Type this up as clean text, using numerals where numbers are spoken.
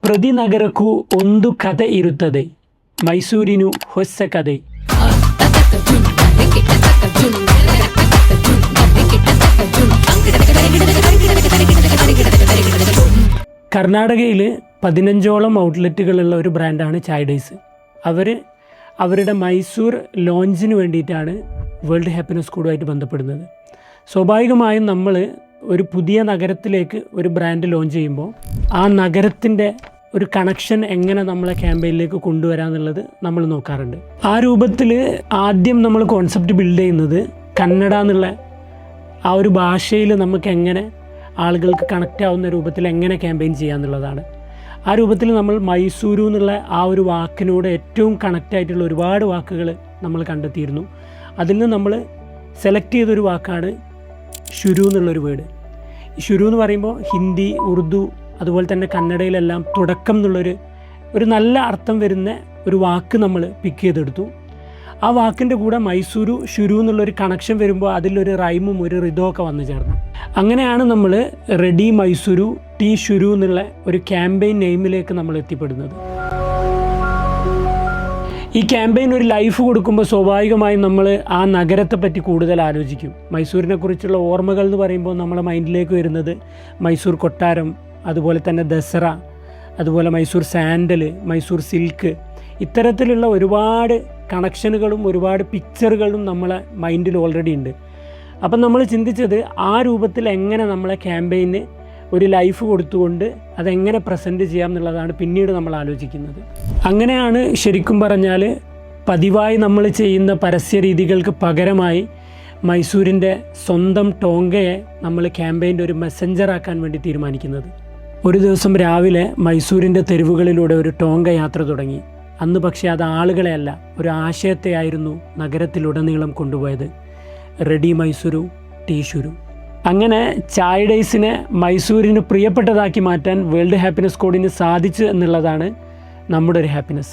ಪ್ರತಿ ನಗರಕ್ಕೂ ಒಂದು ಕತೆ ಇರುತ್ತದೆ. ಮೈಸೂರಿನ ಹೊಸ ಕತೆ. കർണാടകയിൽ 15ഓളം ഔട്ട്ലെറ്റുകളുള്ള ഒരു ബ്രാൻഡാണ് ചായ് ഡേയ്സ്. അവരുടെ മൈസൂർ ലോഞ്ചിന് വേണ്ടിയിട്ടാണ് വേൾഡ് ഹാപ്പിനെസ് കൂടുമായിട്ട് ബന്ധപ്പെടുന്നത്. സ്വാഭാവികമായും നമ്മൾ ഒരു പുതിയ നഗരത്തിലേക്ക് ഒരു ബ്രാൻഡ് ലോഞ്ച് ചെയ്യുമ്പോൾ ആ നഗരത്തിൻ്റെ ഒരു കണക്ഷൻ എങ്ങനെ നമ്മളെ ക്യാമ്പയിനിലേക്ക് കൊണ്ടുവരാമെന്നുള്ളത് നമ്മൾ നോക്കാറുണ്ട്. ആ രൂപത്തിൽ ആദ്യം നമ്മൾ കോൺസെപ്റ്റ് ബിൽഡ് ചെയ്യുന്നത് കന്നഡ എന്നുള്ള ആ ഒരു ഭാഷയിൽ നമുക്ക് എങ്ങനെ ആളുകൾക്ക് കണക്റ്റ് ആവുന്ന രൂപത്തിൽ എങ്ങനെ ക്യാമ്പയിൻ ചെയ്യാമെന്നുള്ളതാണ്. ആ രൂപത്തിൽ നമ്മൾ മൈസൂരു എന്നുള്ള ആ ഒരു വാക്കിനോട് ഏറ്റവും കണക്റ്റ് ആയിട്ടുള്ള ഒരുപാട് വാക്കുകൾ നമ്മൾ കണ്ടെത്തിയിരുന്നു. അതിൽ നിന്ന് നമ്മൾ സെലക്ട് ചെയ്തൊരു വാക്കാണ് ശുരു എന്നുള്ളൊരു വേർഡ്. ഈ ശുരു എന്ന് പറയുമ്പോൾ ഹിന്ദി, ഉറുദു, അതുപോലെ തന്നെ കന്നഡയിലെല്ലാം തുടക്കം എന്നുള്ളൊരു നല്ല അർത്ഥം വരുന്ന ഒരു വാക്ക് നമ്മൾ പിക്ക് ചെയ്തെടുത്തു. ആ വാക്കിൻ്റെ കൂടെ മൈസൂരു ശുരു എന്നുള്ളൊരു കണക്ഷൻ വരുമ്പോൾ അതിലൊരു റൈമും ഒരു റിതമൊക്കെ വന്നു ചേർന്നു. അങ്ങനെയാണ് നമ്മൾ റെഡി മൈസൂരു ടീ ശുരു എന്നുള്ള ഒരു ക്യാമ്പയിൻ നെയിമിലേക്ക് നമ്മൾ എത്തിപ്പെടുന്നത്. ഈ ക്യാമ്പയിൻ ഒരു ലൈഫ് കൊടുക്കുമ്പോൾ സ്വാഭാവികമായും നമ്മൾ ആ നഗരത്തെ പറ്റി കൂടുതൽ ആലോചിക്കും. മൈസൂരിനെ കുറിച്ചുള്ള ഓർമ്മകൾ എന്ന് പറയുമ്പോൾ നമ്മളെ മൈൻഡിലേക്ക് വരുന്നത് മൈസൂർ കൊട്ടാരം, അതുപോലെ തന്നെ ദസറ, അതുപോലെ മൈസൂർ സാൻഡൽ, മൈസൂർ സിൽക്ക്, ഇത്തരത്തിലുള്ള ഒരുപാട് കണക്ഷനുകളും ഒരുപാട് പിക്ചറുകളും നമ്മളെ മൈൻഡിൽ ഓൾറെഡി ഉണ്ട്. അപ്പം നമ്മൾ ചിന്തിച്ചത് ആ രൂപത്തിൽ എങ്ങനെ നമ്മളെ ക്യാമ്പയിന് ഒരു ലൈഫ് കൊടുത്തുകൊണ്ട് അതെങ്ങനെ പ്രസൻറ്റ് ചെയ്യാം എന്നുള്ളതാണ് പിന്നീട് നമ്മൾ ആലോചിക്കുന്നത്. അങ്ങനെയാണ് ശരിക്കും പറഞ്ഞാൽ പതിവായി നമ്മൾ ചെയ്യുന്ന പരസ്യ രീതികൾക്ക് പകരമായി മൈസൂരിൻ്റെ സ്വന്തം ടോങ്കയെ നമ്മൾ ക്യാമ്പയിൻ്റെ ഒരു മെസ്സഞ്ചറാക്കാൻ വേണ്ടി തീരുമാനിക്കുന്നത്. ഒരു ദിവസം രാവിലെ മൈസൂരിൻ്റെ തെരുവുകളിലൂടെ ഒരു ടോങ്ക യാത്ര തുടങ്ങി. അന്ന് പക്ഷേ അത് ആളുകളെയല്ല, ഒരു ആശയത്തെയായിരുന്നു നഗരത്തിലുടനീളം കൊണ്ടുപോയത്. റെഡി മൈസൂരു ടീ ശുരു. അങ്ങനെ ചായ് ഡേയ്സിനെ മൈസൂരിന് പ്രിയപ്പെട്ടതാക്കി മാറ്റാൻ വേൾഡ് ഹാപ്പിനെസ് കോഡിന് സാധിച്ചു എന്നുള്ളതാണ് നമ്മുടെ ഒരു ഹാപ്പിനെസ്.